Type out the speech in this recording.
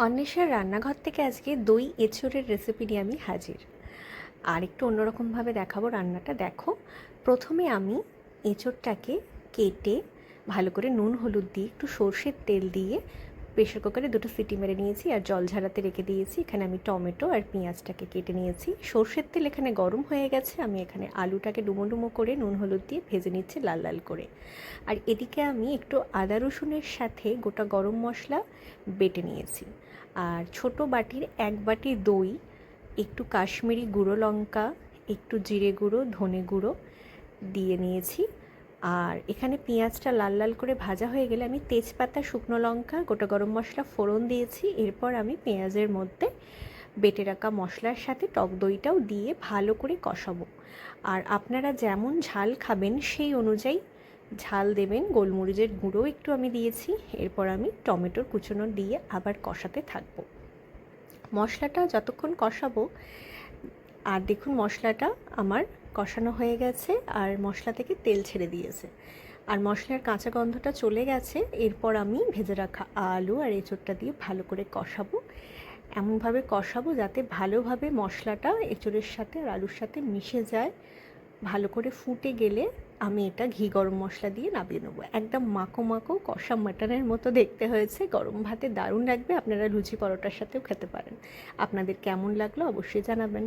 অন্বেষার রান্নাঘর থেকে আজকে দই এঁচোড়ের রেসিপি নিয়ে আমি হাজির। আর একটু অন্যরকমভাবে দেখাবো রান্নাটা। দেখো, প্রথমে আমি এঁচোড়টাকে কেটে ভালো করে নুন হলুদ দিয়ে একটু সর্ষের তেল দিয়ে প্রেশার কুকারে দুটো সিটি মেরে নিয়েছি আর জল ঝরাতে রেখে দিয়েছি। এখানে আমি টমেটো আর পেঁয়াজটাকে কেটে নিয়েছি। সর্ষের তেল এখানে গরম হয়ে গেছে। আমি এখানে আলুটাকে ডুমো ডুমো করে নুন হলুদ দিয়ে ভেজে নিচ্ছি লাল লাল করে। আর এদিকে আমি একটু আদা রসুনের সাথে গোটা গরম মশলা বেটে নিয়েছি। আর ছোট বাটির এক বাটি দই, একটু কাশ্মীরি গুঁড়ো লঙ্কা, একটু জিরে গুঁড়ো, ধনে গুঁড়ো দিয়ে নিয়েছি। আর এখানে পেঁয়াজটা লাল লাল করে ভাজা হয়ে গেলে আমি তেজপাতা, শুকনো লঙ্কা, গোটা গরম মশলা ফোড়ন দিয়েছি। এরপর আমি পেঁয়াজের মধ্যে বেটে রাখা মশলার সাথে টক দইটাও দিয়ে ভালো করে কষাবো। আর আপনারা যেমন ঝাল খাবেন সেই অনুযায়ী ঝাল দেবেন। গোলমরিচের গুঁড়ো একটু আমি দিয়েছি। এরপর আমি টমেটোর কুচনো দিয়ে আবার কষাতে থাকবো। মশলাটা যতক্ষণ কষাবো, আর দেখুন মশলাটা আমার কষানো হয়ে গেছে আর মশলা থেকে তেল ছেড়ে দিয়েছে আর মশলার কাঁচা গন্ধটা চলে গেছে। এরপর আমি ভেজে রাখা আলু আর এঁচোড়টা দিয়ে ভালো করে কষাবো। এমনভাবে কষাবো যাতে ভালোভাবে মশলাটা এঁচোড়ের সাথে আর আলুর সাথে মিশে যায়। ভালো করে ফুটে গেলে আমি এটা ঘি গরম মশলা দিয়ে নামিয়ে নেবো। একদম মাখো মাখো কষা মাটনের মতো দেখতে হয়েছে। গরম ভাতে দারুণ লাগবে। আপনারা লুচি পরোটার সাথেও খেতে পারেন। আপনাদের কেমন লাগলো অবশ্যই জানাবেন।